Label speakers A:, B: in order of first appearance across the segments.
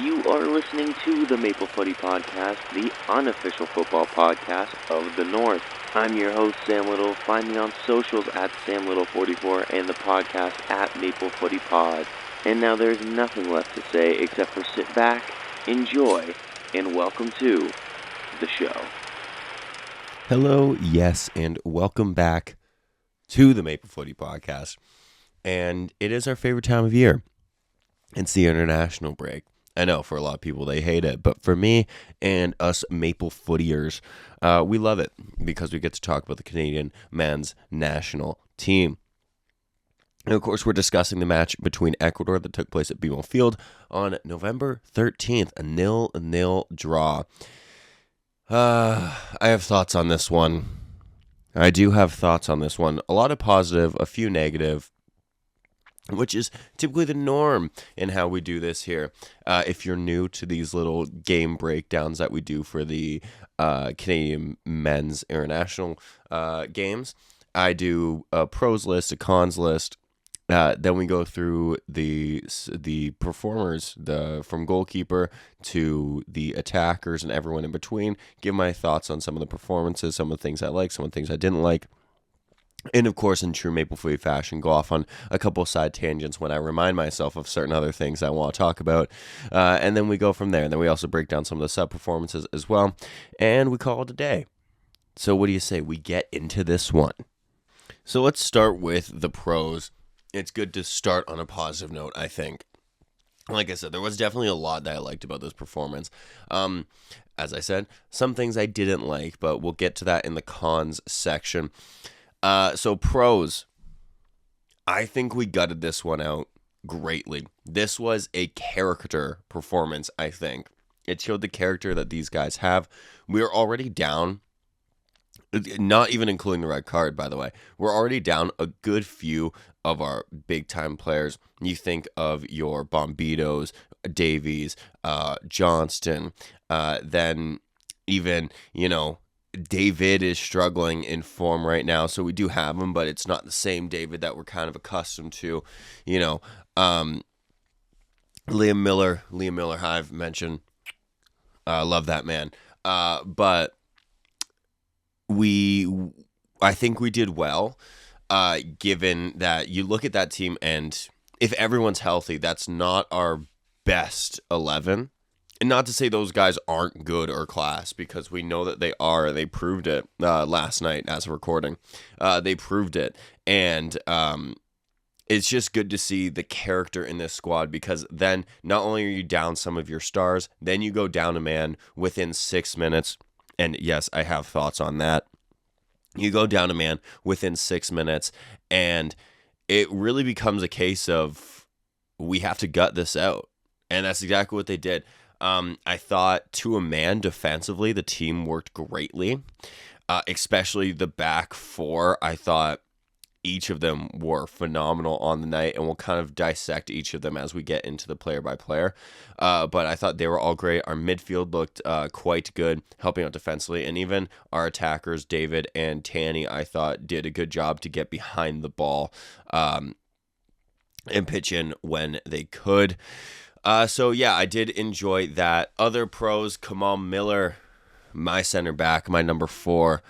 A: You are listening to the Maple Footy Podcast, the unofficial football podcast of the North. I'm your host, Sam Little. Find me on socials at SamLittle44 and the podcast at Maple Footy Pod. And now there's nothing left to say except for sit back, enjoy, and welcome to the show.
B: Hello, yes, and welcome back to the Maple Footy Podcast. And it is our favorite time of year. It's the international break. I know for a lot of people they hate it, but for me and us Maple Footiers, we love it because we get to talk about the Canadian men's national team. And of course, we're discussing the match between Ecuador that took place at BMO Field on November 13th, a 0-0 draw. I have thoughts on this one. I do have thoughts on this one. A lot of positive, a few negative, which is typically the norm in how we do this here. If you're new to these little game breakdowns that we do for the Canadian men's international games, I do a pros list, a cons list. Then we go through the performers, from goalkeeper to the attackers and everyone in between. Give my thoughts on some of the performances, some of the things I like, some of the things I didn't like. And of course, in true Maple Footy fashion, go off on a couple of side tangents when I remind myself of certain other things I want to talk about. And then we go from there. And then we also break down some of the sub-performances as well. And we call it a day. So what do you say? We get into this one. So let's start with the pros. It's good to start on a positive note, I think. Like I said, there was definitely a lot that I liked about this performance. As I said, some things I didn't like, but we'll get to that in the cons section. So pros, I think we gutted this one out greatly. This was a character performance, I think. It showed the character that these guys have. We are already down, not even including the red card, by the way. We're already down a good few of our big-time players. You think of your Bombitos, Davies, Johnston, then even, David is struggling in form right now, so we do have him, but it's not the same David that we're kind of accustomed to. Liam Miller, I've mentioned. Love that man. But I think we did well, given that you look at that team, and if everyone's healthy, that's not our best 11. And not to say those guys aren't good or class, because we know that they are. They proved it last night as a recording. They proved it. And it's just good to see the character in this squad, because then not only are you down some of your stars, then you go down a man within 6 minutes. And yes, I have thoughts on that. You go down a man within 6 minutes, and it really becomes a case of we have to gut this out. And that's exactly what they did. I thought to a man defensively, the team worked greatly, especially the back four. I thought each of them were phenomenal on the night, and we'll kind of dissect each of them as we get into the player by player. But I thought they were all great. Our midfield looked quite good, helping out defensively, and even our attackers, David and Tanny, I thought did a good job to get behind the ball and pitch in when they could. So yeah, I did enjoy that. Other pros, Kamal Miller, my center back, my number 4.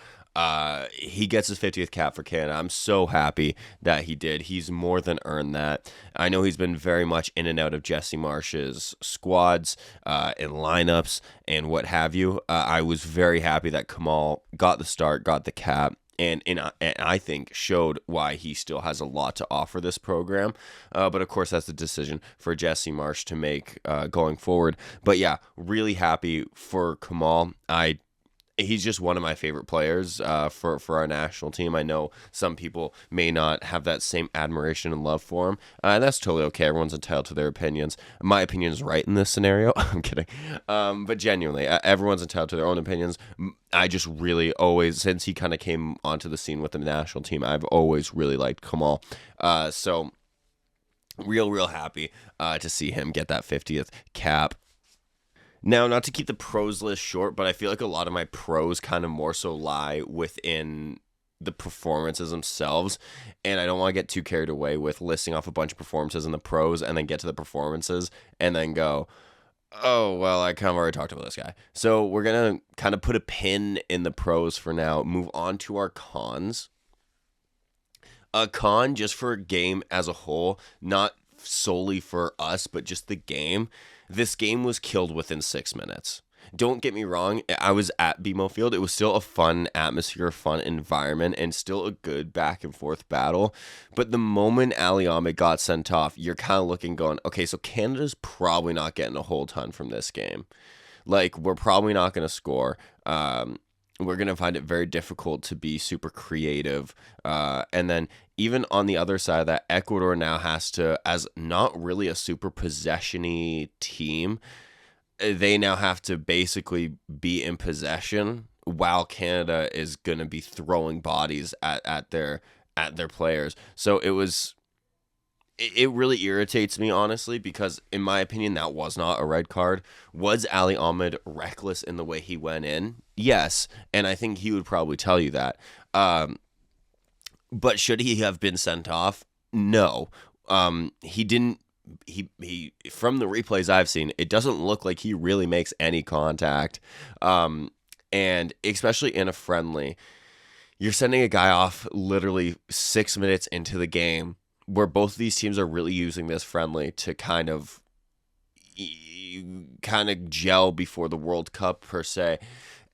B: He gets his 50th cap for Canada. I'm so happy that he did. He's more than earned that. I know he's been very much in and out of Jesse Marsh's squads and lineups and what have you. I was very happy that Kamal got the start, got the cap, and I think showed why he still has a lot to offer this program. But of course, that's the decision for Jesse Marsh to make going forward. But yeah, really happy for Kamal. He's just one of my favorite players for our national team. I know some people may not have that same admiration and love for him, and that's totally okay. Everyone's entitled to their opinions. My opinion is right in this scenario. I'm kidding. But genuinely, everyone's entitled to their own opinions. I just really always, since he kind of came onto the scene with the national team, I've always really liked Kamal. So real happy to see him get that 50th cap. Now, not to keep the pros list short, but I feel like a lot of my pros kind of more so lie within the performances themselves, and I don't want to get too carried away with listing off a bunch of performances in the pros and then get to the performances and then go, Oh, well, I kind of already talked about this guy. So we're going to kind of put a pin in the pros for now, move on to our cons. A con just for a game as a whole, not solely for us, but just the game. This game was killed within 6 minutes. Don't get me wrong, I was at BMO Field. It was still a fun atmosphere, fun environment, and still a good back and forth battle. But the moment Ali Ahmed got sent off, you're kind of looking, going, okay, so Canada's probably not getting a whole ton from this game. Like, we're probably not going to score. We're going to find it very difficult to be super creative. And then even on the other side of that, Ecuador now has to, as not really a super possession-y team, they now have to basically be in possession while Canada is going to be throwing bodies at their players. So it really irritates me, honestly, because in my opinion, that was not a red card. Was Ali Ahmed reckless in the way he went in? Yes, and I think he would probably tell you that. But should he have been sent off? No. He didn't. He from the replays I've seen, it doesn't look like he really makes any contact. And especially in a friendly, you're sending a guy off literally 6 minutes into the game, where both of these teams are really using this friendly to kind of gel before the World Cup per se.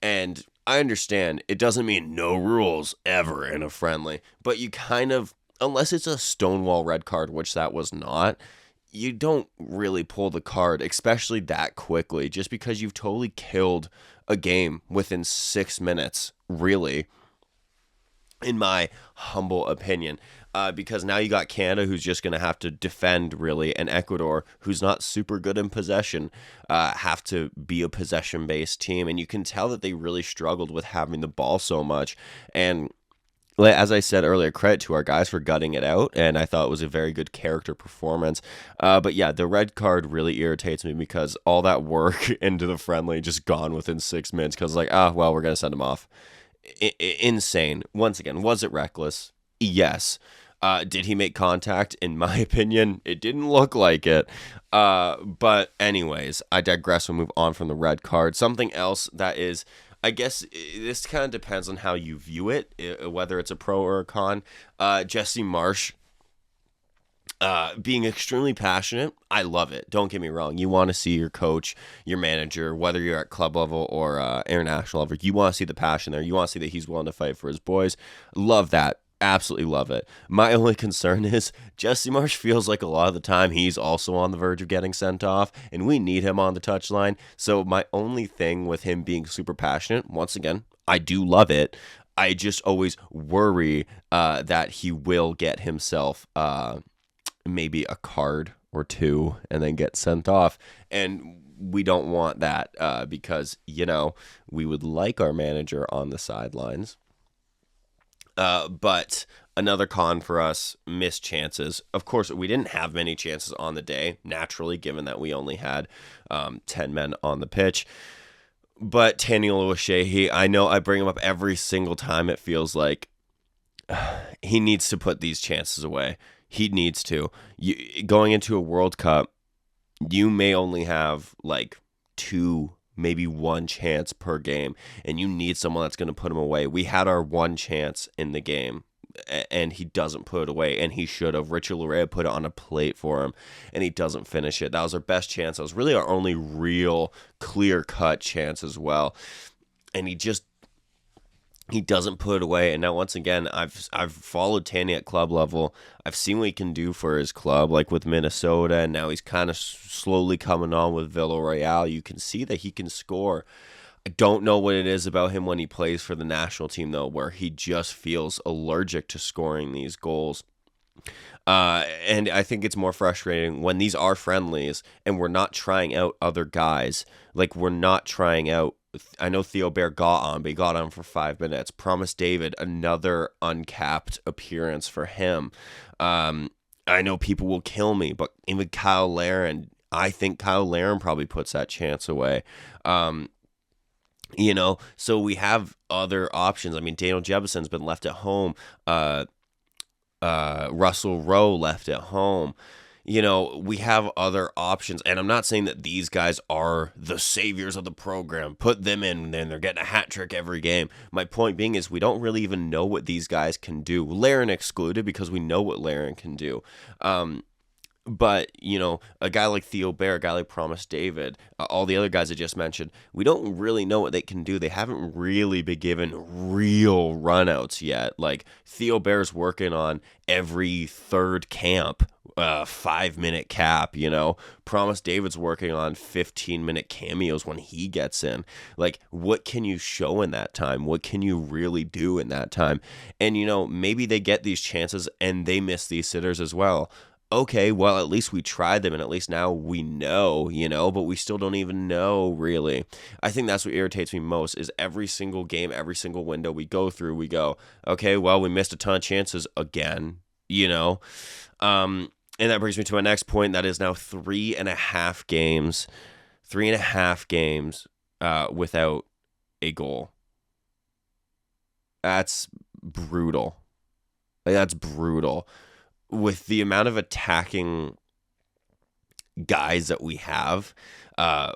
B: And I understand it doesn't mean no rules ever in a friendly, but you kind of, unless it's a stonewall red card, which that was not, you don't really pull the card, especially that quickly, just because you've totally killed a game within 6 minutes, really, in my humble opinion. Because now you got Canada, who's just going to have to defend, really, and Ecuador, who's not super good in possession, have to be a possession-based team. And you can tell that they really struggled with having the ball so much. And as I said earlier, credit to our guys for gutting it out, and I thought it was a very good character performance. But yeah, the red card really irritates me because all that work into the friendly just gone within 6 minutes because, like, well, we're going to send him off. Insane. Once again, was it reckless? Yes. Did he make contact? In my opinion, it didn't look like it. But anyways, I digress. We'll move on from the red card. Something else that is, I guess this kind of depends on how you view it, whether it's a pro or a con. Jesse Marsch being extremely passionate. I love it. Don't get me wrong. You want to see your coach, your manager, whether you're at club level or international level, you want to see the passion there. You want to see that he's willing to fight for his boys. Love that. Absolutely love it. My only concern is Jesse Marsch feels like a lot of the time he's also on the verge of getting sent off, and we need him on the touchline. So my only thing with him being super passionate, once again, I do love it. I just always worry that he will get himself maybe a card or two and then get sent off. And we don't want that because, we would like our manager on the sidelines. But another con for us, missed chances. Of course, we didn't have many chances on the day, naturally, given that we only had 10 men on the pitch. But Taniela Washehi, I know I bring him up every single time, it feels like. He needs to put these chances away. He needs to. Going into a World Cup, you may only have like 2, maybe 1 chance per game, and you need someone that's going to put him away. We had our 1 chance in the game, and he doesn't put it away, and he should have. Richard Larea put it on a plate for him, and he doesn't finish it. That was our best chance. That was really our only real clear-cut chance as well, and he doesn't put it away. And now, once again, I've followed Tanny at club level. I've seen what he can do for his club, like with Minnesota, and now he's kind of slowly coming on with Villarreal. You can see that he can score. I don't know what it is about him when he plays for the national team, though, where he just feels allergic to scoring these goals. And I think it's more frustrating when these are friendlies and we're not trying out other guys. Like, we're not trying out. I know Theo Bear got on, but he got on for 5 minutes. Promise David, another uncapped appearance for him. I know people will kill me, but even Kyle Larin, I think Kyle Larin probably puts that chance away. So we have other options. I mean, Daniel Jebuson's been left at home. Russell Rowe left at home. we have other options. And I'm not saying that these guys are the saviors of the program. Put them in, and they're getting a hat trick every game. My point being is we don't really even know what these guys can do. Laren excluded, because we know what Laren can do. But, a guy like Theo Bair, a guy like Promise David, all the other guys I just mentioned, we don't really know what they can do. They haven't really been given real runouts yet. Like, Theo Bair's working on every third camp, 5-minute cap, Promise David's working on 15-minute cameos when he gets in. Like, what can you show in that time? What can you really do in that time? And, maybe they get these chances and they miss these sitters as well. Okay, well, at least we tried them, and at least now we know, but we still don't even know, really. I think that's what irritates me most, is every single game, every single window we go through, we go, okay, well, we missed a ton of chances again, And that brings me to my next point. That is now 3.5 games, without a goal. That's brutal. That's brutal. With the amount of attacking guys that we have,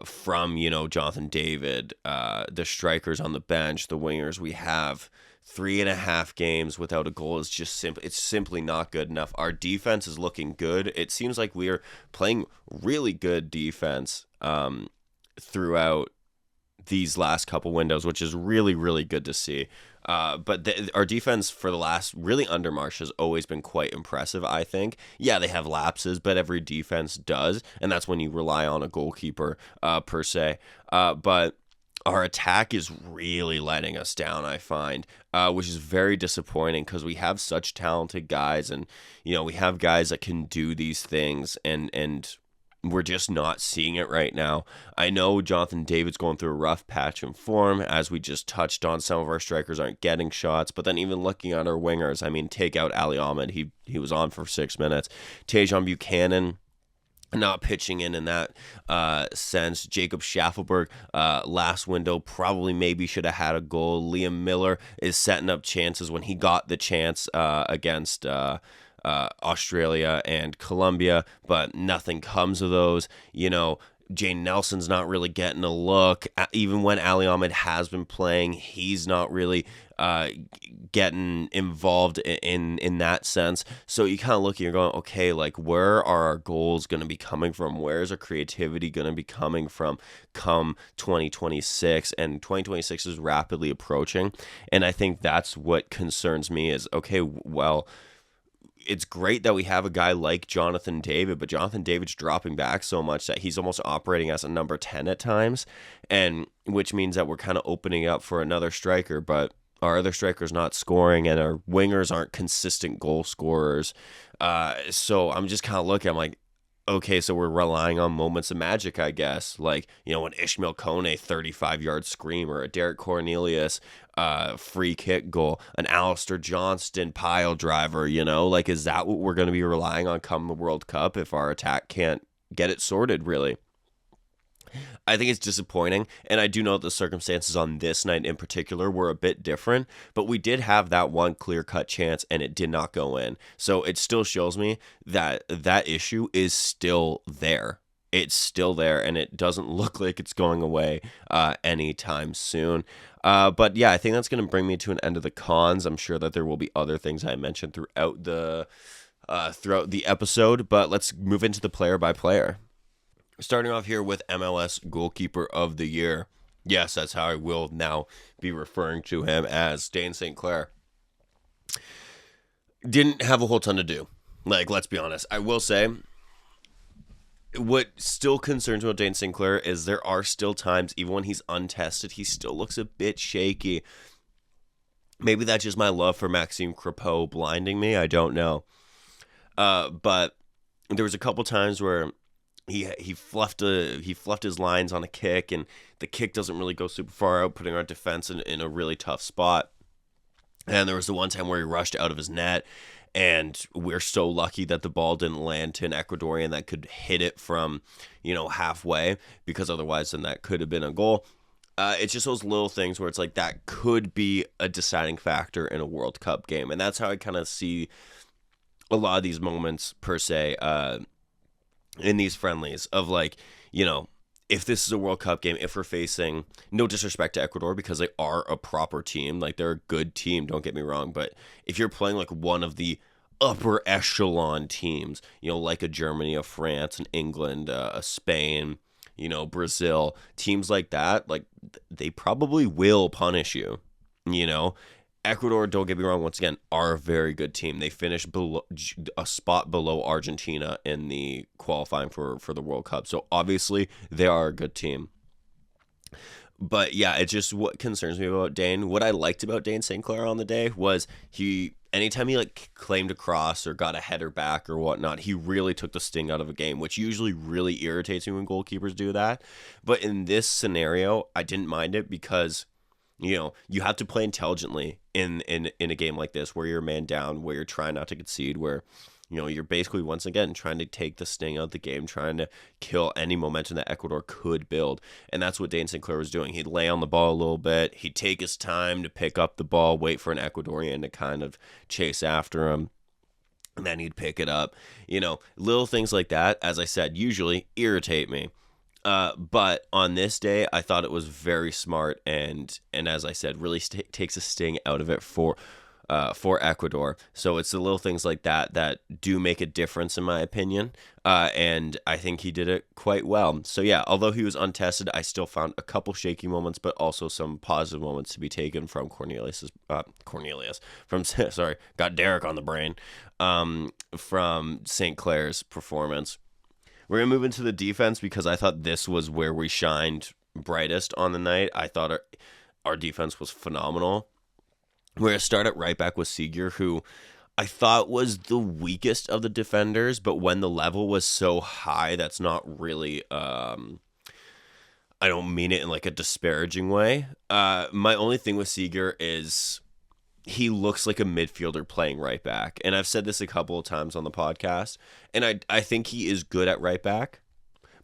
B: from, Jonathan David, the strikers on the bench, the wingers we have, 3.5 games without a goal is just it's simply not good enough. Our defense is looking good. It seems like we are playing really good defense throughout these last couple windows, which is really, really good to see. But our defense for the last, really under Marsh, has always been quite impressive, I think. Yeah, they have lapses, but every defense does, and that's when you rely on a goalkeeper, per se. But our attack is really letting us down, I find, which is very disappointing, because we have such talented guys, and, we have guys that can do these things, and we're just not seeing it right now. I know Jonathan David's going through a rough patch in form, as we just touched on. Some of our strikers aren't getting shots, but then even looking at our wingers, I mean, take out Ali Ahmed. He was on for 6 minutes. Tajon Buchanan not pitching in that sense. Jacob Schaffelberg, last window, probably maybe should have had a goal. Liam Miller is setting up chances when he got the chance against Australia and Colombia, but nothing comes of those. Jane Nelson's not really getting a look. Even when Ali Ahmed has been playing, he's not really getting involved in that sense. So you kind of look and you're going, okay, like, where are our goals going to be coming from? Where's our creativity going to be coming from come 2026? And 2026 is rapidly approaching. And I think that's what concerns me is, okay, well, it's great that we have a guy like Jonathan David, but Jonathan David's dropping back so much that he's almost operating as a number 10 at times, and which means that we're kind of opening up for another striker, but our other strikers not scoring, and our wingers aren't consistent goal scorers. So I'm just kind of looking, I'm like, okay, so we're relying on moments of magic, I guess. Like, an Ishmael Kone 35-yard screamer, a Derek Cornelius free kick goal, an Alistair Johnston pile driver, Like, is that what we're going to be relying on come the World Cup if our attack can't get it sorted, really? I think it's disappointing, and I do know that the circumstances on this night in particular were a bit different, but we did have that one clear-cut chance, and it did not go in. So it still shows me that that issue is still there. It's still there, and it doesn't look like it's going away anytime soon. But yeah, I think that's going to bring me to an end of the cons. I'm sure that there will be other things I mentioned throughout the episode, but let's move into the player by player. Starting off here with MLS Goalkeeper of the Year. Yes, that's how I will now be referring to him, as Dane St. Clair. Didn't have a whole ton to do. Like, let's be honest. I will say, what still concerns me about Dane St. Clair is there are still times, even when he's untested, he still looks a bit shaky. Maybe that's just my love for Maxime Crepeau blinding me. I don't know. But there was a couple times where he fluffed his lines on a kick, and the kick doesn't really go super far out, putting our defense in a really tough spot. And there was the one time where he rushed out of his net, and we're so lucky that the ball didn't land to an Ecuadorian that could hit it from, halfway, because otherwise then that could have been a goal. It's just those little things where it's like that could be a deciding factor in a World Cup game, and that's how I kind of see a lot of these moments, per se, in these friendlies of like, you know, if this is a World Cup game, if we're facing, no disrespect to Ecuador because they are a proper team, like they're a good team, don't get me wrong, but if you're playing like one of the upper echelon teams, you know, like a Germany, a France, an England, a Spain, you know, Brazil, teams like that, like they probably will punish you, you know. Ecuador, don't get me wrong, once again, are a very good team. They finished below, a spot below Argentina in the qualifying for the World Cup. So obviously, they are a good team. But yeah, it's just what concerns me about Dane. What I liked about Dane St. Clair on the day was anytime he like claimed a cross or got a header back or whatnot, he really took the sting out of a game, which usually really irritates me when goalkeepers do that. But in this scenario, I didn't mind it because you know, you have to play intelligently in a game like this where you're a man down, where you're trying not to concede, where, you know, you're basically once again trying to take the sting out of the game, trying to kill any momentum that Ecuador could build. And that's what Dane Sinclair was doing. He'd lay on the ball a little bit, he'd take his time to pick up the ball, wait for an Ecuadorian to kind of chase after him. And then he'd pick it up. You know, little things like that, as I said, usually irritate me. But on this day, I thought it was very smart, and as I said, really takes a sting out of it for Ecuador. So it's the little things like that that do make a difference, in my opinion. And I think he did it quite well. So yeah, although he was untested, I still found a couple shaky moments, but also some positive moments to be taken from Cornelius from sorry, got Derek on the brain, from St. Clair's performance. We're going to move into the defense because I thought this was where we shined brightest on the night. I thought our defense was phenomenal. We're going to start at right back with Seeger, who I thought was the weakest of the defenders, but when the level was so high, that's not really, I don't mean it in like a disparaging way. My only thing with Seeger is he looks like a midfielder playing right back. And I've said this a couple of times on the podcast. And I think he is good at right back.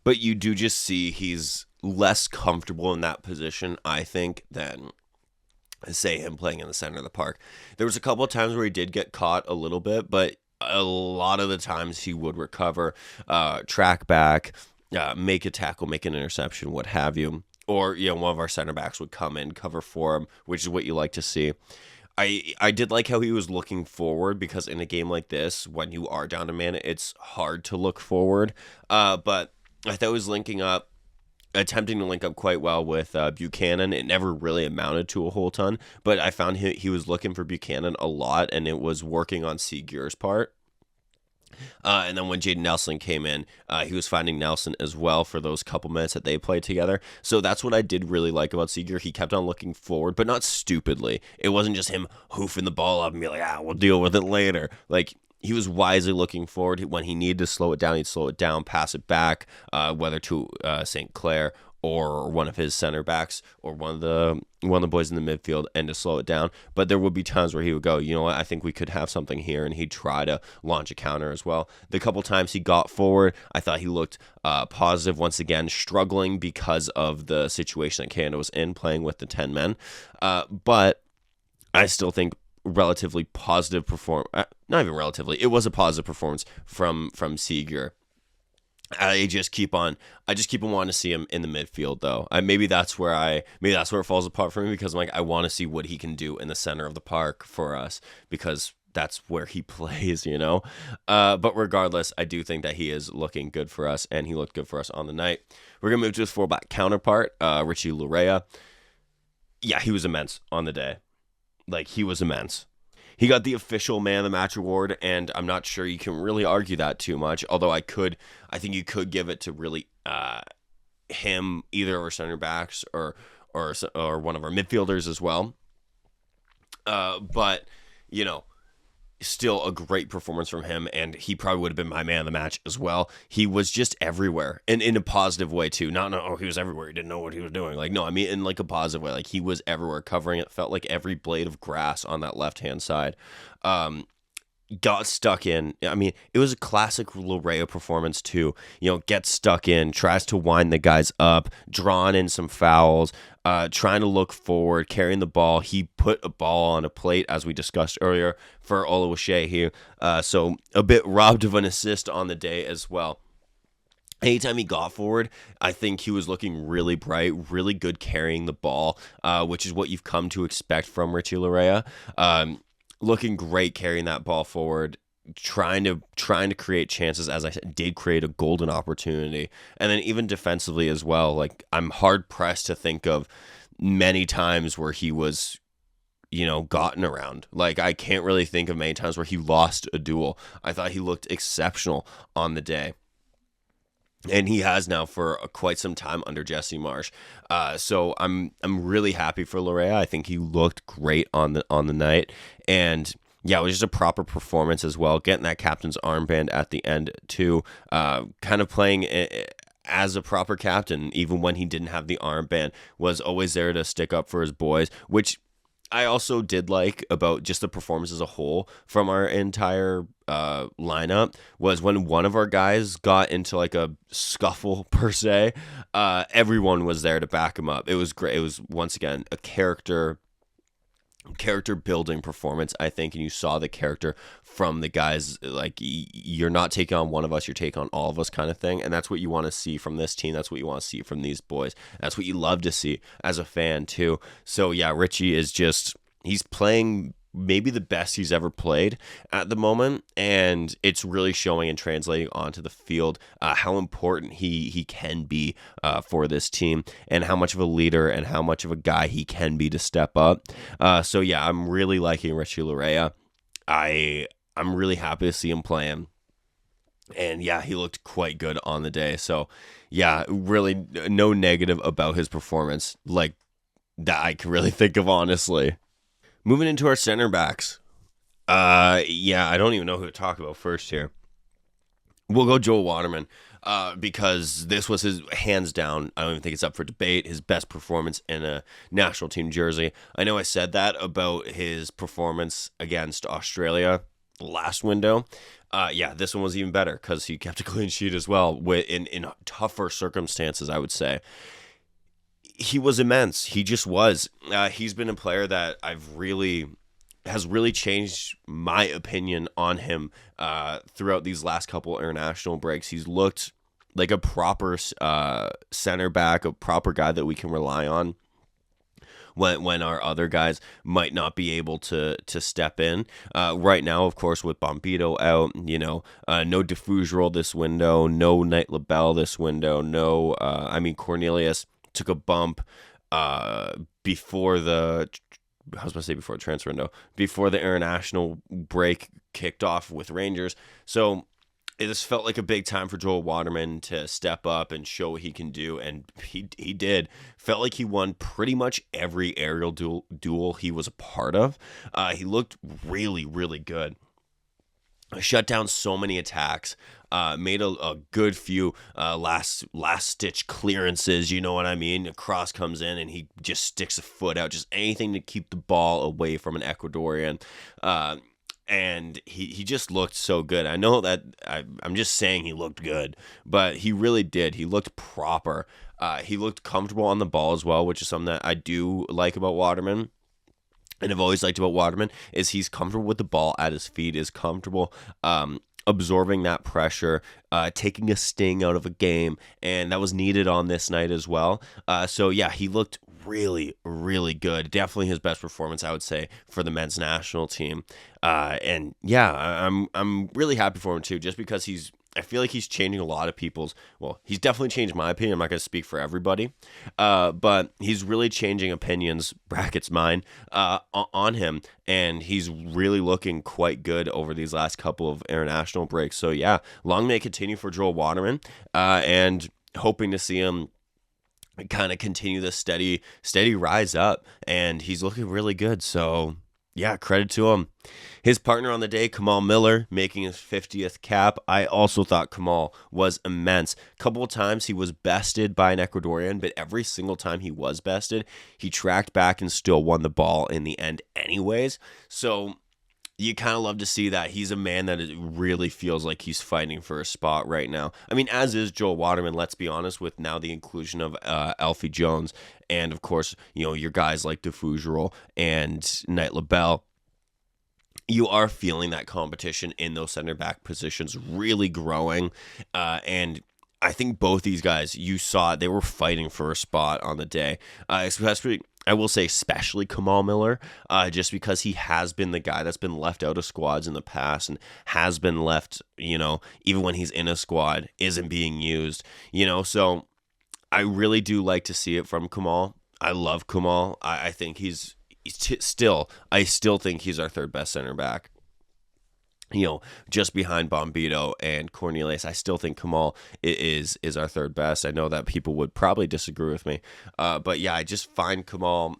B: But you do just see he's less comfortable in that position, I think, than, say, him playing in the center of the park. There was a couple of times where he did get caught a little bit, but a lot of the times he would recover, track back, make a tackle, make an interception, what have you. Or, you know, one of our center backs would come in, cover for him, which is what you like to see. I did like how he was looking forward because in a game like this, when you are down a man, it's hard to look forward. But I thought he was attempting to link up quite well with Buchanan. It never really amounted to a whole ton, but I found he was looking for Buchanan a lot, and it was working on Segur's part. And then when Jaden Nelson came in, he was finding Nelson as well for those couple minutes that they played together. So that's what I did really like about Seeger. He kept on looking forward, but not stupidly. It wasn't just him hoofing the ball up and be like, we'll deal with it later. Like, he was wisely looking forward. When he needed to slow it down, he'd slow it down, pass it back, whether to St. Clair or one of his center backs or one of the boys in the midfield, and to slow it down. But there would be times where he would go, you know what, I think we could have something here, and he'd try to launch a counter as well. The couple times he got forward, I thought he looked positive. Once again, struggling because of the situation that Canada was in, playing with the 10 men. But I still think relatively positive not even relatively, it was a positive performance from Seeger. I just keep on wanting to see him in the midfield, though. Maybe that's where it falls apart for me, because I'm like, I want to see what he can do in the center of the park for us, because that's where he plays, you know. But regardless, I do think that he is looking good for us, and he looked good for us on the night. We're gonna move to his fullback counterpart, Richie Lurea. Yeah, he was immense on the day. Like, he was immense. He got the official man of the match award, and I'm not sure you can really argue that too much. Although I think you could give it to really him, either our center backs or one of our midfielders as well. But you know, still a great performance from him, and he probably would have been my man of the match as well. He was just everywhere, and in a positive way too. Not he was everywhere, he didn't know what he was doing. Like, no, I mean in like a positive way. Like, he was everywhere, covering it. Felt like every blade of grass on that left hand side. Got stuck in. I mean, it was a classic Lorea performance too. You know, gets stuck in, tries to wind the guys up, drawing in some fouls, trying to look forward, carrying the ball. He put a ball on a plate, as we discussed earlier, for Oluwaseyi here. So a bit robbed of an assist on the day as well. anytime he got forward, I think he was looking really bright, really good carrying the ball, which is what you've come to expect from Richie Larea. Looking great carrying that ball forward, trying to create chances. As I said, did create a golden opportunity, and then even defensively as well. Like, I'm hard pressed to think of many times where he was, gotten around. Like, I can't really think of many times where he lost a duel. I thought he looked exceptional on the day, and he has now for quite some time under Jesse Marsh. So I'm really happy for Larea. I think he looked great on the night, and yeah, it was just a proper performance as well. Getting that captain's armband at the end too, kind of playing as a proper captain, even when he didn't have the armband, was always there to stick up for his boys, which I also did like about just the performance as a whole from our entire lineup. Was when one of our guys got into like a scuffle per se, everyone was there to back him up. It was great. It was once again a character building performance, I think, and you saw the character from the guys. Like, you're not taking on one of us, you're taking on all of us, kind of thing. And that's what you want to see from this team. That's what you want to see from these boys. That's what you love to see as a fan too. So yeah, Richie is just, he's playing maybe the best he's ever played at the moment, and it's really showing and translating onto the field how important he can be for this team, and how much of a leader and how much of a guy he can be to step up. So yeah, I'm really liking Richie Larea. I'm really happy to see him playing, and yeah, he looked quite good on the day. So yeah, really no negative about his performance, like, that I can really think of, honestly. Moving into our center backs. Yeah, I don't even know who to talk about first here. We'll go Joel Waterman, because this was his, hands down, I don't even think it's up for debate, his best performance in a national team jersey. I know I said that about his performance against Australia last window. Yeah, this one was even better because he kept a clean sheet as well, in tougher circumstances, I would say. He was immense. He just was. He's been a player that has really changed my opinion on him throughout these last couple international breaks. He's looked like a proper center back, a proper guy that we can rely on when our other guys might not be able to step in. Right now, of course, with Bombito out, no Defugerol this window, no Knight LaBelle this window, no, Cornelius took a bump before the I was going to say before the transfer window, before the international break kicked off with Rangers. So it just felt like a big time for Joel Waterman to step up and show what he can do, and he did. Felt like he won pretty much every aerial duel he was a part of. He looked really, really good. Shut down so many attacks, made a good few last stitch clearances. You know what I mean? A cross comes in and he just sticks a foot out, just anything to keep the ball away from an Ecuadorian. And he just looked so good. I know that I'm just saying he looked good, but he really did. He looked proper. He looked comfortable on the ball as well, which is something that I do like about Waterman. And I've always liked about Waterman is he's comfortable with the ball at his feet, is comfortable absorbing that pressure, taking a sting out of a game, and that was needed on this night as well. So yeah, he looked really, really good. Definitely his best performance, I would say, for the men's national team. And yeah, I'm really happy for him too, just because I feel like he's changing a lot of people's. Well, he's definitely changed my opinion. I'm not going to speak for everybody, but he's really changing opinions, brackets mine, on him, and he's really looking quite good over these last couple of international breaks. So yeah, long may it continue for Joel Waterman, and hoping to see him kind of continue the steady rise up, and he's looking really good. So yeah, credit to him. His partner on the day, Kamal Miller, making his 50th cap. I also thought Kamal was immense. A couple of times he was bested by an Ecuadorian, but every single time he was bested, he tracked back and still won the ball in the end anyways. So you kind of love to see that. He's a man that it really feels like he's fighting for a spot right now. I mean, as is Joel Waterman, let's be honest, with now the inclusion of Alfie Jones, and of course, your guys like Defugerol and Knight LaBelle. You are feeling that competition in those center back positions really growing, and I think both these guys, you saw they were fighting for a spot on the day. Especially, I will say, especially Kamal Miller, just because he has been the guy that's been left out of squads in the past and has been left, even when he's in a squad, isn't being used, So I really do like to see it from Kamal. I love Kamal. I think I still think he's our third best center back. Just behind Bombito and Cornelius. I still think Kamal is our third best. I know that people would probably disagree with me, but yeah, I just find Kamal.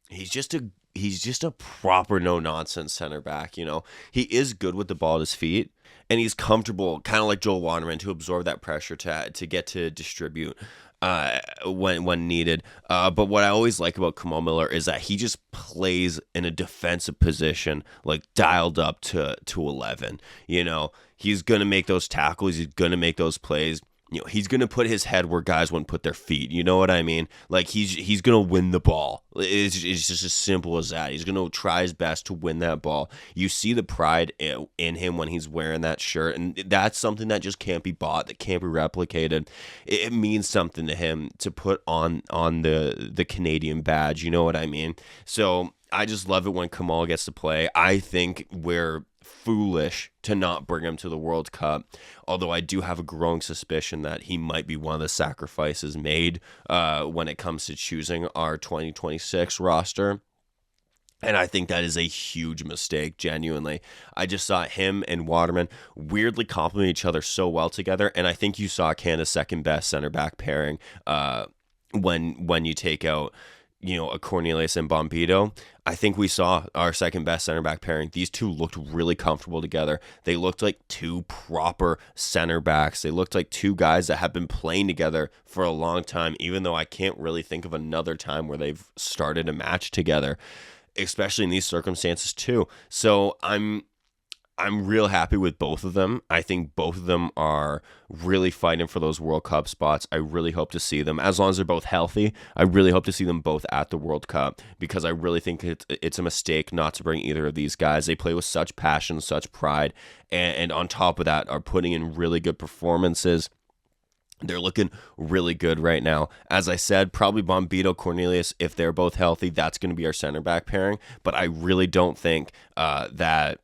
B: He's just a proper no nonsense center back. He is good with the ball at his feet, and he's comfortable, kind of like Joel Waterman, to absorb that pressure to get to distribute when needed. But what I always like about Kamal Miller is that he just plays in a defensive position, like dialed up to 11. He's gonna make those tackles. He's gonna make those plays. He's gonna put his head where guys wouldn't put their feet. You know what I mean? Like he's gonna win the ball. It's just as simple as that. He's gonna try his best to win that ball. You see the pride in him when he's wearing that shirt, and that's something that just can't be bought. That can't be replicated. It means something to him to put on the Canadian badge. You know what I mean? So I just love it when Kamal gets to play. I think we're foolish to not bring him to the World Cup, although I do have a growing suspicion that he might be one of the sacrifices made when it comes to choosing our 2026 roster. And I think that is a huge mistake, genuinely. I just saw him and Waterman weirdly complement each other so well together, and I think you saw Canada's second best center back pairing when you take out a Cornelius and Bombito. I think we saw our second best center back pairing. These two looked really comfortable together. They looked like two proper center backs. They looked like two guys that have been playing together for a long time, even though I can't really think of another time where they've started a match together, especially in these circumstances too. So I'm real happy with both of them. I think both of them are really fighting for those World Cup spots. I really hope to see them, as long as they're both healthy. I really hope to see them both at the World Cup, because I really think it's a mistake not to bring either of these guys. They play with such passion, such pride, and on top of that are putting in really good performances. They're looking really good right now. As I said, probably Bombito, Cornelius, if they're both healthy, that's going to be our center back pairing. But I really don't think that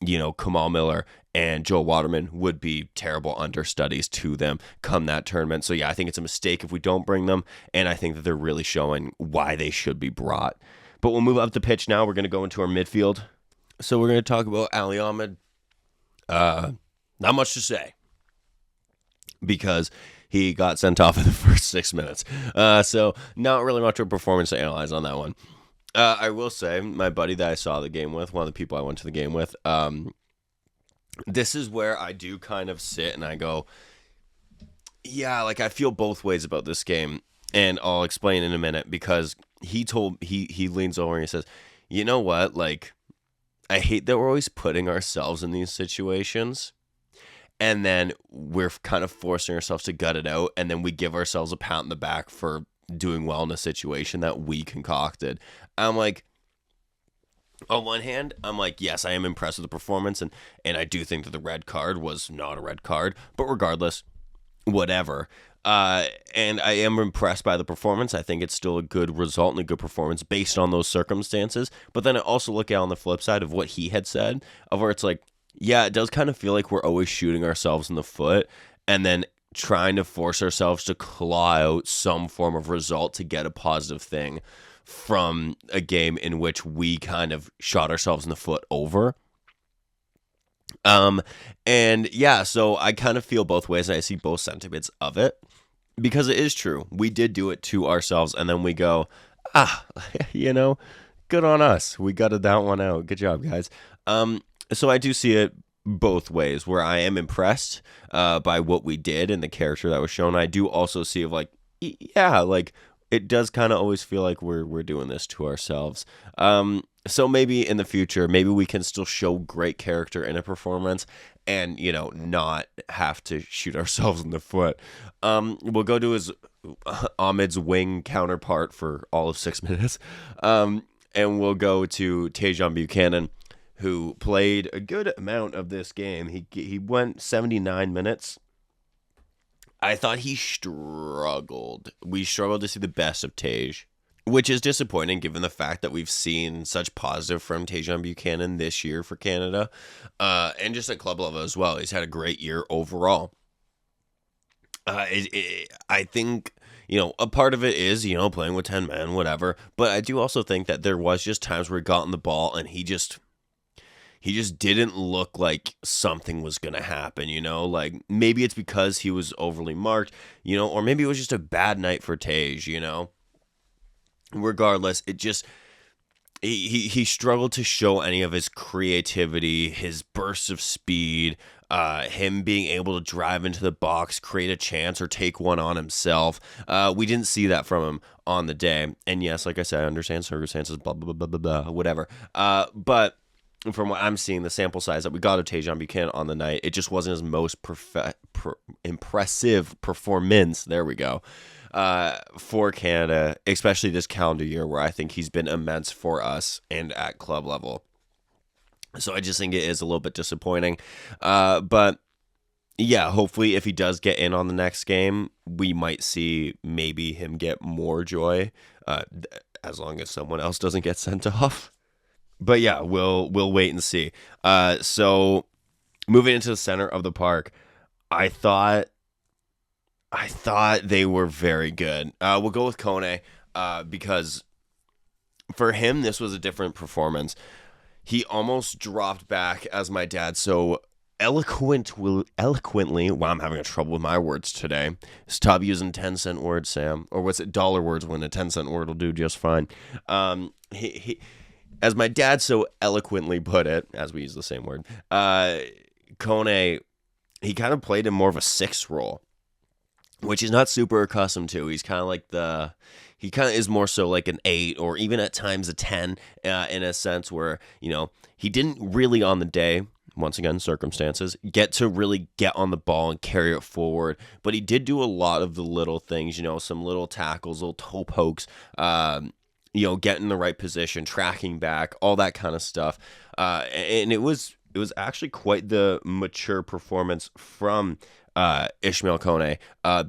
B: Kamal Miller and Joel Waterman would be terrible understudies to them come that tournament. So yeah, I think it's a mistake if we don't bring them, and I think that they're really showing why they should be brought. But we'll move up the pitch now. We're going to go into our midfield. So we're going to talk about Ali Ahmed. Not much to say, because he got sent off in the first 6 minutes. So not really much of a performance to analyze on that one. I will say, my buddy that I saw the game with, one of the people I went to the game with, this is where I do kind of sit and I go, yeah, like I feel both ways about this game, and I'll explain in a minute, because he leans over and he says, you know what, like, I hate that we're always putting ourselves in these situations, and then we're kind of forcing ourselves to gut it out, and then we give ourselves a pat on the back for doing well in a situation that we concocted. I'm like, on one hand, I'm like, yes, I am impressed with the performance, and I do think that the red card was not a red card, but regardless, whatever. And I am impressed by the performance. I think it's still a good result and a good performance based on those circumstances. But then I also look at on the flip side of what he had said, of where it's like, yeah, it does kind of feel like we're always shooting ourselves in the foot, and then trying to force ourselves to claw out some form of result to get a positive thing from a game in which we kind of shot ourselves in the foot over. And yeah, so I kind of feel both ways, and I see both sentiments of it, because it is true. We did do it to ourselves, and then we go, good on us. We gutted that one out. Good job, guys. So I do see it both ways, where I am impressed by what we did and the character that was shown. I do also see of like, yeah, like it does kind of always feel like we're doing this to ourselves. So maybe in the future, maybe we can still show great character in a performance and, not have to shoot ourselves in the foot. We'll go to Ahmed's wing counterpart for all of 6 minutes. And we'll go to Tajon Buchanan, who played a good amount of this game. He went 79 minutes. I thought he struggled. We struggled to see the best of Tage, which is disappointing given the fact that we've seen such positive from Tajon Buchanan this year for Canada, and just at club level as well. He's had a great year overall. I think, a part of it is, playing with 10 men, whatever. But I do also think that there was just times where he got on the ball and he just didn't look like something was going to happen, Like, maybe it's because he was overly marked, or maybe it was just a bad night for Tage, Regardless, it just he struggled to show any of his creativity, his bursts of speed, him being able to drive into the box, create a chance, or take one on himself. We didn't see that from him on the day. And yes, like I said, I understand circumstances, blah, blah, blah, blah, blah, blah, whatever. But from what I'm seeing, the sample size that we got of Tajon Buchanan on the night, it just wasn't his most impressive performance. There we go. For Canada, especially this calendar year, where I think he's been immense for us and at club level. So I just think it is a little bit disappointing. But yeah, hopefully if he does get in on the next game, we might see maybe him get more joy, as long as someone else doesn't get sent off. But yeah, we'll wait and see. So moving into the center of the park, I thought they were very good. We'll go with Kone, because for him, this was a different performance. He almost dropped back, as my dad so eloquently. Wow, I'm having trouble with my words today. Stop using 10-cent words, Sam. Or what's it, dollar words, when a 10-cent word will do just fine. He as my dad so eloquently put it, as we use the same word, Kone, he kind of played in more of a 6 role, which he's not super accustomed to. He's kind of like he kind of is more so like an 8 or even at times a 10, in a sense where, he didn't really on the day, once again, circumstances, get to really get on the ball and carry it forward. But he did do a lot of the little things, some little tackles, little toe pokes, get in the right position, tracking back, all that kind of stuff. And it was actually quite the mature performance from Ishmael Kone,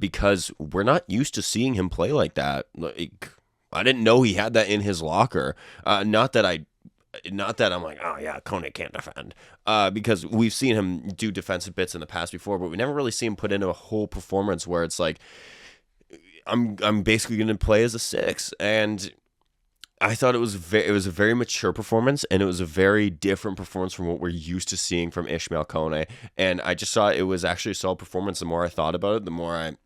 B: because we're not used to seeing him play like that. Like, I didn't know he had that in his locker. Not that I'm like, oh yeah, Kone can't defend, because we've seen him do defensive bits in the past before, but we never really see him put into a whole performance where it's like, I'm basically going to play as a 6. And I thought it was a very mature performance, and it was a very different performance from what we're used to seeing from Ishmael Kone. And I just thought it was actually a solid performance. The more I thought about it, the more I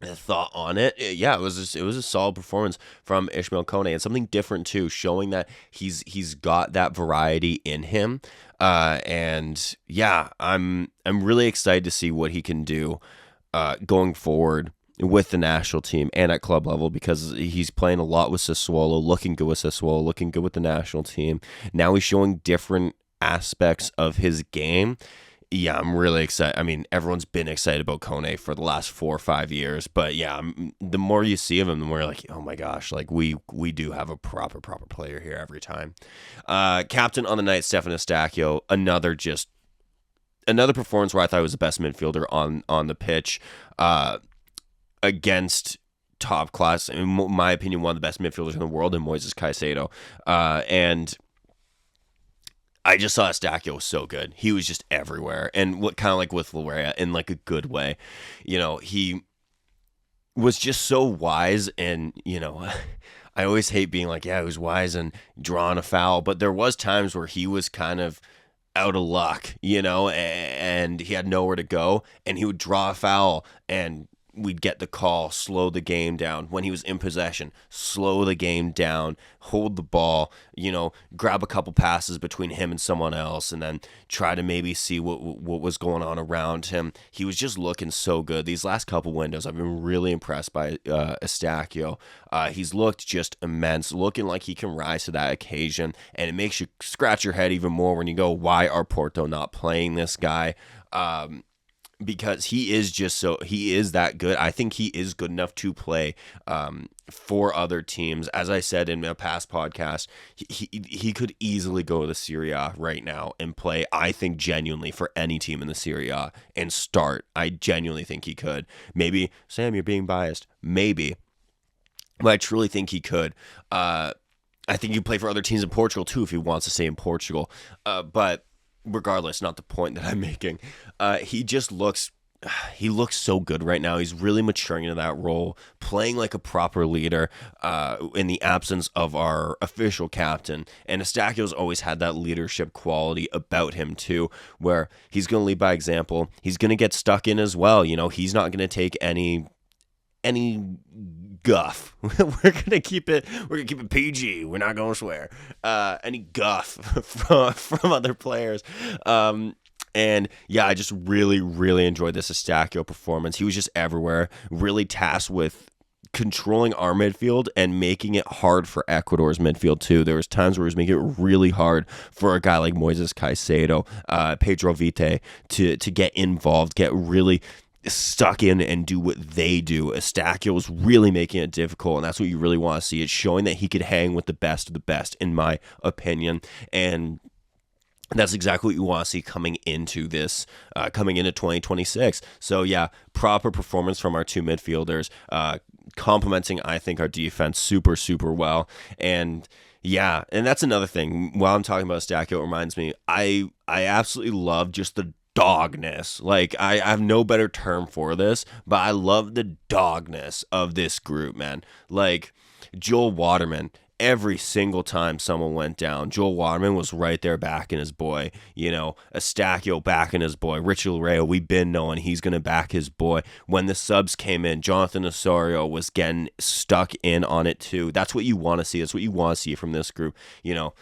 B: thought on it. Yeah, it was a solid performance from Ishmael Kone, and something different too, showing that he's got that variety in him. And yeah, I'm really excited to see what he can do going forward with the national team and at club level, because he's playing a lot with Sassuolo, looking good with Sassuolo, looking good with the national team. Now he's showing different aspects of his game. Yeah, I'm really excited. I mean, everyone's been excited about Kone for the last 4 or 5 years, but yeah, the more you see of him, the more you're like, oh my gosh, like we do have a proper player here every time. Captain on the night, Stefan Eustáquio, another performance where I thought he was the best midfielder on the pitch. Against top class, in my opinion, one of the best midfielders in the world, in Moises Caicedo. And I just saw Eustáquio was so good. He was just everywhere. And what kind of like with Laurea, in like a good way. He was just so wise, and, I always hate being like, yeah, he was wise and drawing a foul, but there was times where he was kind of out of luck, and he had nowhere to go, and he would draw a foul, and we'd get the call, slow the game down. When he was in possession, slow the game down, hold the ball, grab a couple passes between him and someone else, and then try to maybe see what was going on around him. He was just looking so good. These last couple windows, I've been really impressed by Eustáquio. He's looked just immense, looking like he can rise to that occasion, and it makes you scratch your head even more when you go, why are Porto not playing this guy? because he is that good. I think he is good enough to play for other teams. As I said in a past podcast, he could easily go to the Serie A right now and play, I think, genuinely for any team in the Serie A and start. I genuinely think he could. Maybe, Sam, you're being biased. Maybe. But I truly think he could. I think he'd play for other teams in Portugal too if he wants to stay in Portugal. But regardless, not the point that I'm making. He just looks so good right now. He's really maturing into that role, playing like a proper leader in the absence of our official captain. And Eustachio's always had that leadership quality about him too, where he's going to lead by example. He's going to get stuck in as well. You know, he's not going to take any guff. We're gonna keep it PG. We're not gonna swear. Any guff from other players. And yeah, I just really enjoyed this Eustachio performance. He was just everywhere, really tasked with controlling our midfield and making it hard for Ecuador's midfield too. There was times where he was making it really hard for a guy like Moises Caicedo, Pedro Vite to get involved, get really stuck in and do what they do. Eustachio was really making it difficult, and that's what you really want to see. It's showing that he could hang with the best of the best, in my opinion, and that's exactly what you want to see coming into 2026. So yeah, proper performance from our two midfielders, complementing, I think, our defense super well. And yeah, and that's another thing. While I'm talking about Eustachio, it reminds me, I absolutely love just the dogness. Like, I have no better term for this, but I love the dogness of this group, man. Like, Joel Waterman, every single time someone went down, Joel Waterman was right there backing his boy. You know, Eustachio backing his boy. Richie Laryea, we've been knowing he's going to back his boy. When the subs came in, Jonathan Osorio was getting stuck in on it too. That's what you want to see. That's what you want to see from this group. You know,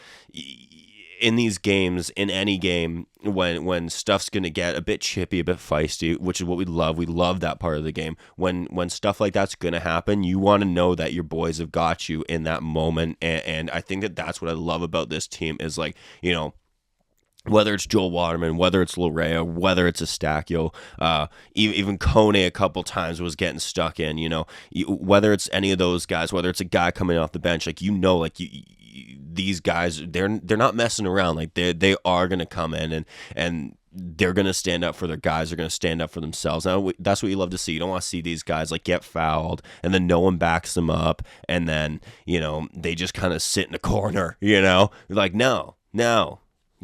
B: in these games, in any game, when stuff's going to get a bit chippy, a bit feisty, which is what we love that part of the game. When stuff like that's going to happen, you want to know that your boys have got you in that moment. And I think that's what I love about this team is, like, you know, whether it's Joel Waterman, whether it's Laryea, whether it's Eustachio, even Kone a couple times was getting stuck in, you know, whether it's any of those guys, whether it's a guy coming off the bench, like, you know, like, these guys, they're not messing around. Like, they are going to come in and they're going to stand up for their guys. They're going to stand up for themselves. Now, that's what you love to see. You don't want to see these guys like get fouled and then no one backs them up. And then, you know, they just kind of sit in a corner, you know, like, no.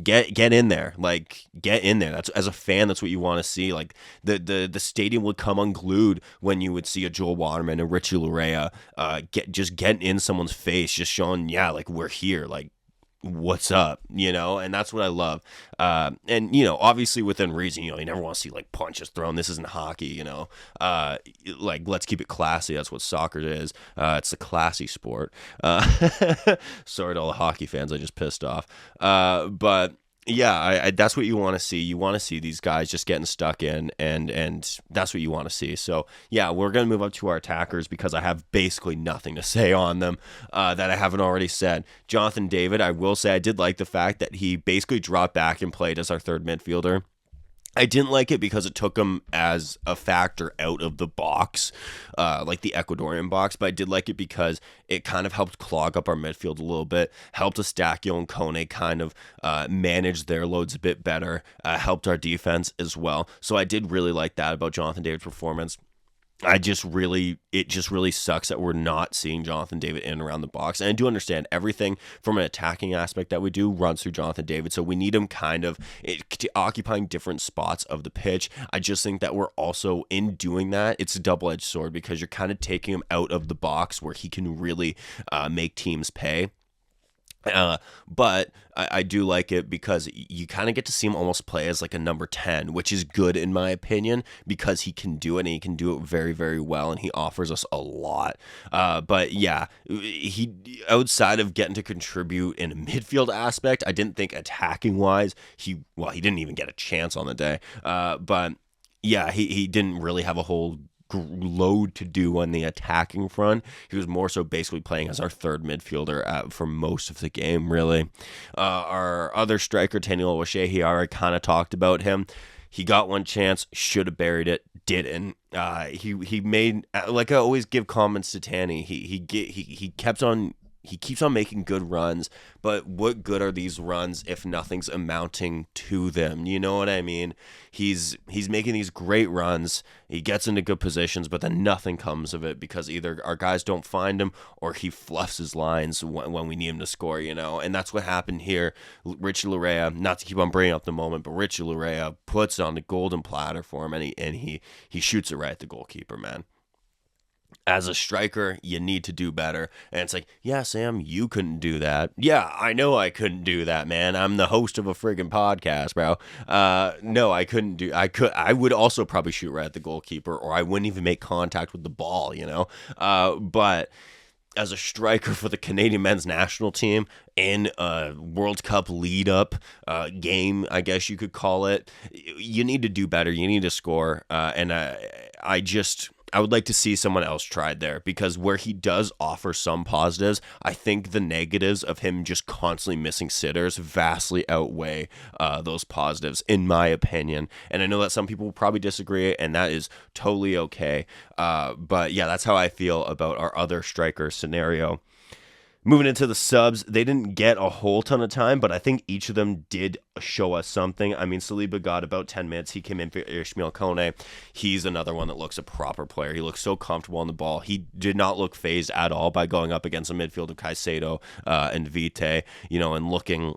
B: Get in there, like, get in there. That's, as a fan, that's what you want to see. Like, the stadium would come unglued when you would see a Joel Waterman and Richie Laryea getting in someone's face, just showing, yeah, like, we're here, like, what's up, you know? And that's what I love. And, you know, obviously within reason, you know, you never want to see like punches thrown. This isn't hockey, you know. Like, let's keep it classy. That's what soccer is. It's a classy sport. Sorry to all the hockey fans I just pissed off. But yeah, I that's what you want to see. You want to see these guys just getting stuck in, and that's what you want to see. So yeah, we're gonna move up to our attackers because I have basically nothing to say on them that I haven't already said. Jonathan David, I will say I did like the fact that he basically dropped back and played as our third midfielder. I didn't like it because it took him as a factor out of the box, like the Ecuadorian box, but I did like it because it kind of helped clog up our midfield a little bit, helped Eustachio and Kone kind of manage their loads a bit better, helped our defense as well. So I did really like that about Jonathan David's performance. It just really sucks that we're not seeing Jonathan David in and around the box. And I do understand everything from an attacking aspect that we do runs through Jonathan David. So we need him kind of occupying different spots of the pitch. I just think that we're also, in doing that, it's a double-edged sword because you're kind of taking him out of the box where he can really make teams pay. But I do like it because you kind of get to see him almost play as like a number 10, which is good in my opinion because he can do it and he can do it very, very well and he offers us a lot. But yeah, he, outside of getting to contribute in a midfield aspect, I didn't think attacking wise, he didn't even get a chance on the day. But yeah, he didn't really have a whole load to do on the attacking front. He was more so basically playing as our third midfielder for most of the game, really. Our other striker, Daniel O'Shea, he already kind of talked about him. He got one chance, should have buried it, didn't. He made, like I always give comments to Tanny. He keeps on making good runs, but what good are these runs if nothing's amounting to them? You know what I mean? He's making these great runs. He gets into good positions, but then nothing comes of it because either our guys don't find him or he fluffs his lines when we need him to score, you know? And that's what happened here. Richie Larea, not to keep on bringing up the moment, but Richie Larea puts on the golden platter for him, and he shoots it right at the goalkeeper, man. As a striker, you need to do better. And it's like, yeah, Sam, you couldn't do that. Yeah, I know I couldn't do that, man. I'm the host of a friggin' podcast, bro. No, I couldn't do. I would also probably shoot right at the goalkeeper, or I wouldn't even make contact with the ball, you know. But as a striker for the Canadian men's national team in a World Cup lead-up game, I guess you could call it, you need to do better. You need to score. And I would like to see someone else tried there, because where he does offer some positives, I think the negatives of him just constantly missing sitters vastly outweigh those positives, in my opinion. And I know that some people will probably disagree, and that is totally okay. But yeah, that's how I feel about our other striker scenario. Moving into the subs, they didn't get a whole ton of time, but I think each of them did show us something. I mean, Saliba got about 10 minutes. He came in for Ishmael Kone. He's another one that looks a proper player. He looks so comfortable on the ball. He did not look phased at all by going up against a midfield of Caicedo and Vite, you know, and looking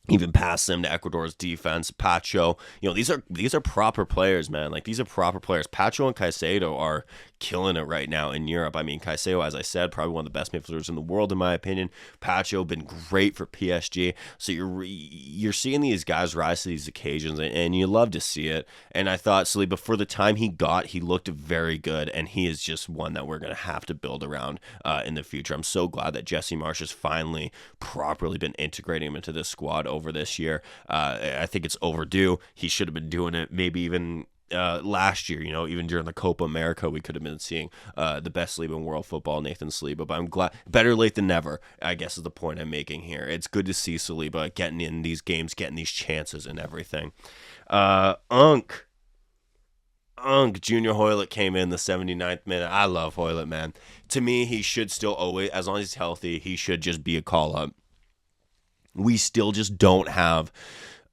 B: even past them to Ecuador's defense. Pacho, you know, these are proper players, man. Like, these are proper players. Pacho and Caicedo are killing it right now in Europe. I mean, Caicedo, as I said, probably one of the best midfielders in the world, in my opinion. Pacho been great for PSG. So you're seeing these guys rise to these occasions, and you love to see it. And I thought Saliba, for the time he got, he looked very good, and he is just one that we're going to have to build around in the future. I'm so glad that Jesse Marsch has finally properly been integrating him into this squad over this year. I think it's overdue. He should have been doing it maybe even last year, you know, even during the Copa America, we could have been seeing the best Saliba in world football, Nathan Saliba. But I'm glad, better late than never, I guess, is the point I'm making here. It's good to see Saliba getting in these games, getting these chances and everything. Unk Junior Hoylett came in the 79th minute. I love Hoylett, man. To me, he should still always, as long as he's healthy, he should just be a call-up. We still just don't have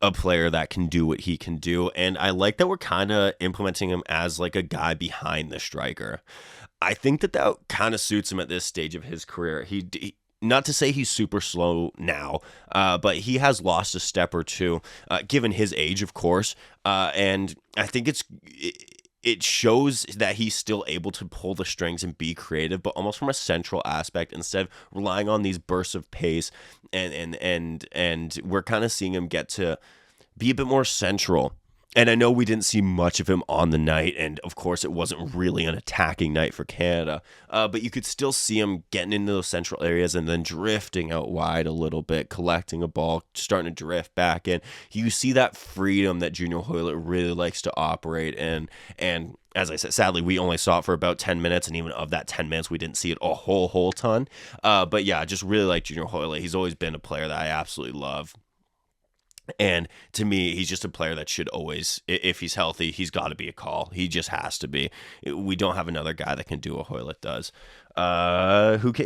B: a player that can do what he can do, and I like that we're kind of implementing him as like a guy behind the striker. I think that kind of suits him at this stage of his career. He not to say he's super slow now, but he has lost a step or two, given his age, of course, and I think it shows that he's still able to pull the strings and be creative, but almost from a central aspect instead of relying on these bursts of pace. And we're kind of seeing him get to be a bit more central. And I know we didn't see much of him on the night, and of course it wasn't really an attacking night for Canada, but you could still see him getting into those central areas and then drifting out wide a little bit, collecting a ball, starting to drift back in. You see that freedom that Junior Hoylett really likes to operate in, and as I said, sadly, we only saw it for about 10 minutes, and even of that 10 minutes, we didn't see it a whole ton. But yeah, I just really like Junior Hoylett. He's always been a player that I absolutely love. And to me, he's just a player that should always, if he's healthy, he's got to be a call. He just has to be. We don't have another guy that can do what Hoylett does.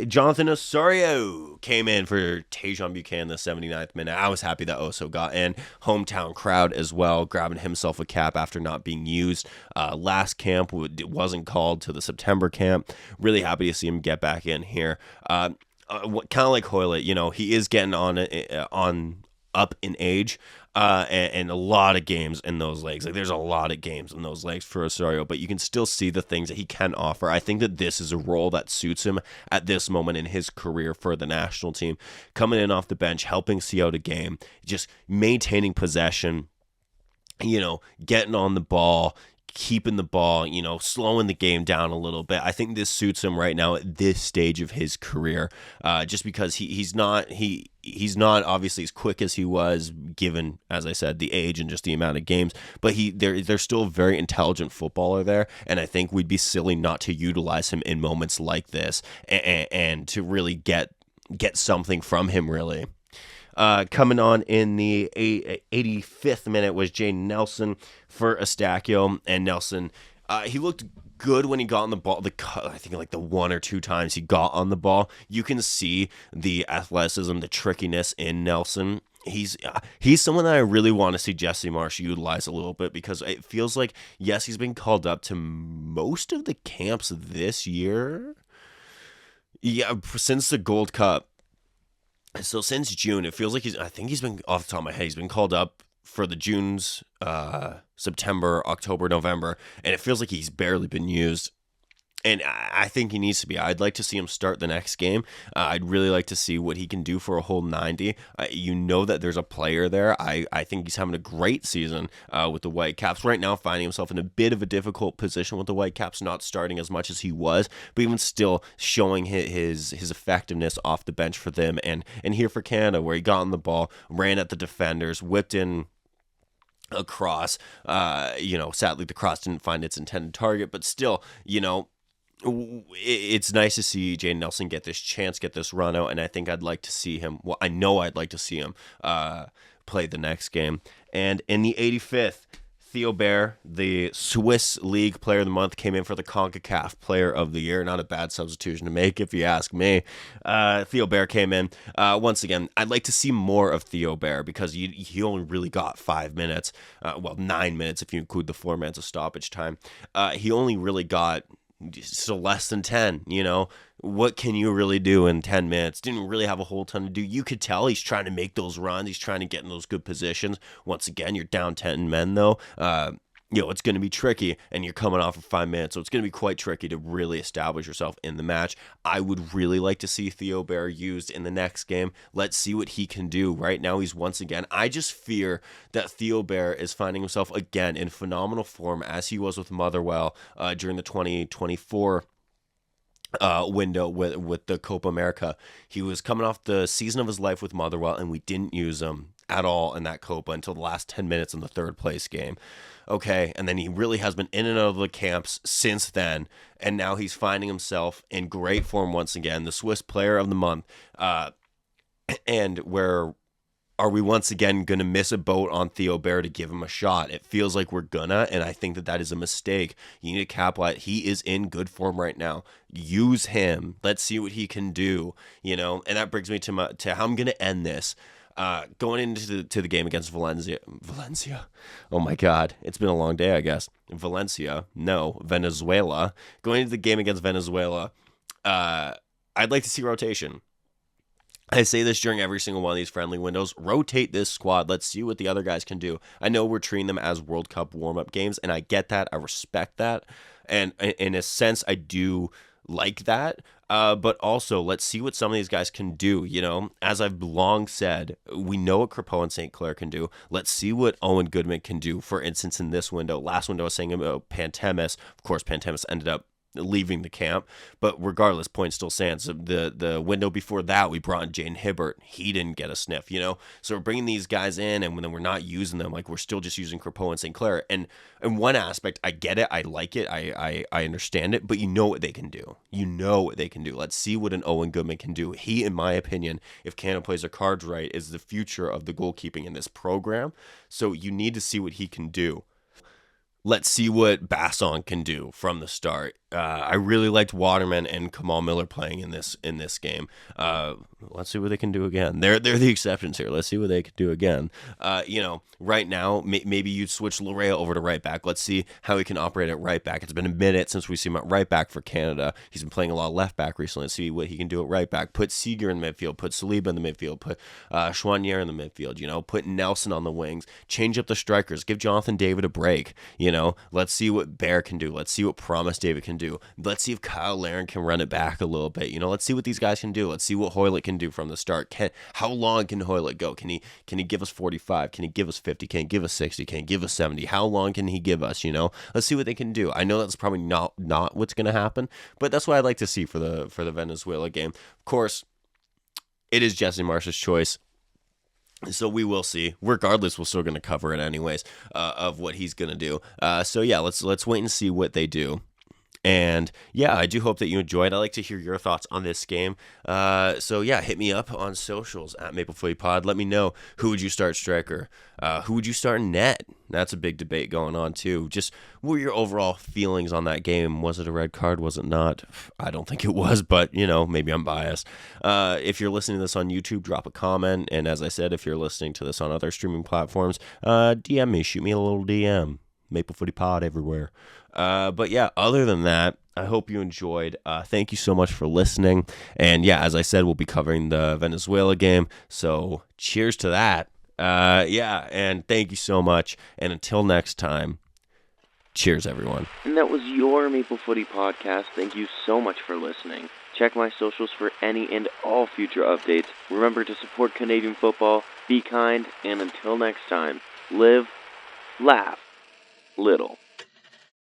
B: Jonathan Osorio came in for Tajon Buchanan the 79th minute. I was happy that Oso got in. Hometown crowd as well, grabbing himself a cap after not being used. Last camp, it wasn't called to the September camp. Really happy to see him get back in here. Kind of like Hoylett, you know, he is getting on up in age, and a lot of games in those legs. Like, there's a lot of games in those legs for Osorio, but you can still see the things that he can offer. I think that this is a role that suits him at this moment in his career for the national team. Coming in off the bench, helping see out a game, just maintaining possession, you know, getting on the ball, keeping the ball, you know, slowing the game down a little bit. I think this suits him right now at this stage of his career, just because he's not obviously as quick as he was, given, as I said, the age and just the amount of games, but they're still a very intelligent footballer there, and I think we'd be silly not to utilize him in moments like this and to really get something from him, really. Coming on in the 85th minute was Jane Nelson for Eustachio, and Nelson, he looked good when he got on the ball. I think like the one or two times he got on the ball, you can see the athleticism, the trickiness in Nelson. He's someone that I really want to see Jesse Marsh utilize a little bit, because it feels like, yes, he's been called up to most of the camps this year. Yeah, since the Gold Cup. So since June, it feels like I think he's been, off the top of my head, he's been called up for the Junes, September, October, November, and it feels like he's barely been used. And I think he needs to be. I'd like to see him start the next game. I'd really like to see what he can do for a whole 90. You know that there's a player there. I think he's having a great season with the Whitecaps. Right now, finding himself in a bit of a difficult position with the Whitecaps, not starting as much as he was, but even still showing his effectiveness off the bench for them. And here for Canada, where he got on the ball, ran at the defenders, whipped in across. Sadly, the cross didn't find its intended target, but still, it's nice to see Jane Nelson get this chance, get this run out, and I think I'd like to see him. Well, I know I'd like to see him play the next game. And in the 85th, Theo Bair, the Swiss League Player of the Month, came in for the CONCACAF Player of the Year. Not a bad substitution to make, if you ask me. Theo Bair came in. Once again, I'd like to see more of Theo Bair, because he only really got 5 minutes. 9 minutes if you include the 4 minutes of stoppage time. He only really got less than 10. What can you really do in 10 minutes? Didn't really have a whole ton to do. You could tell he's trying to make those runs. He's trying to get in those good positions. Once again, you're down 10 men, though. It's going to be tricky, and you're coming off of 5 minutes, so it's going to be quite tricky to really establish yourself in the match. I would really like to see Theo Bair used in the next game. Let's see what he can do. Right now, he's once again, I just fear that Theo Bair is finding himself again in phenomenal form, as he was with Motherwell during the 2024 window with the Copa America. He was coming off the season of his life with Motherwell, and we didn't use him at all in that Copa until the last 10 minutes in the third place game. Okay, and then he really has been in and out of the camps since then, and now he's finding himself in great form once again, the Swiss Player of the Month. And where are we once again going to miss a boat on Theo Bair to give him a shot? It feels like we're gonna, and I think that is a mistake. You need to capitalize. He is in good form right now. Use him. Let's see what he can do. And that brings me to how I'm going to end this. Going into the game against Valencia. Oh my God, it's been a long day, I guess. Venezuela. Going into the game against Venezuela, I'd like to see rotation. I say this during every single one of these friendly windows. Rotate this squad. Let's see what the other guys can do. I know we're treating them as World Cup warm-up games, and I get that. I respect that. And in a sense, I do like that. But also, let's see what some of these guys can do. As I've long said, we know what Crepeau and St. Clair can do. Let's see what Owen Goodman can do. For instance, in this window, last window I was saying about Pantemis. Of course, Pantemis ended up leaving the camp, but regardless, point still stands. The window before that, we brought in Jane Hibbert. He didn't get a sniff, So we're bringing these guys in, and then we're not using them. Like, we're still just using Crepeau and St. Clair. And in one aspect, I get it. I like it. I understand it. But you know what they can do. Let's see what an Owen Goodman can do. He, in my opinion, if Canada plays their cards right, is the future of the goalkeeping in this program. So you need to see what he can do. Let's see what Basson can do from the start. I really liked Waterman and Kamal Miller playing in this game. Let's see what they can do again. They're the exceptions here. Let's see what they can do again. Right now, maybe you'd switch Larea over to right back. Let's see how he can operate at right back. It's been a minute since we've seen him at right back for Canada. He's been playing a lot of left back recently. Let's see what he can do at right back. Put Seeger in the midfield. Put Saliba in the midfield. Put Chouanier in the midfield. Put Nelson on the wings. Change up the strikers. Give Jonathan David a break. Let's see what Bair can do. Let's see what Promise David can do. Let's see if Kyle Larin can run it back a little bit. Let's see what these guys can do. Let's see what Hoylett can do from the start. How long can Hoylett go? Can he give us 45? Can he give us 50? Can he give us 60? Can he give us 70? How long can he give us? Let's see what they can do. I know that's probably not what's going to happen, but that's what I'd like to see for the Venezuela game. Of course, it is Jesse Marsh's choice. So we will see. Regardless, we're still going to cover it anyways of what he's going to do. So yeah, let's wait and see what they do. And yeah, I do hope that you enjoyed. I'd like to hear your thoughts on this game. So yeah, hit me up on socials at Maple Footy Pod. Let me know, who would you start striker? Who would you start in net? That's a big debate going on too. Just what were your overall feelings on that game? Was it a red card? Was it not? I don't think it was, but maybe I'm biased. If you're listening to this on YouTube, drop a comment. And as I said, if you're listening to this on other streaming platforms, DM me, shoot me a little DM. Maple Footy Pod everywhere. But yeah, other than that, I hope you enjoyed. Thank you so much for listening. And yeah, as I said, we'll be covering the Venezuela game. So cheers to that. Yeah, and thank you so much. And until next time, cheers, everyone.
A: And that was your Maple Footy podcast. Thank you so much for listening. Check my socials for any and all future updates. Remember to support Canadian football, be kind, and until next time, live, laugh, little.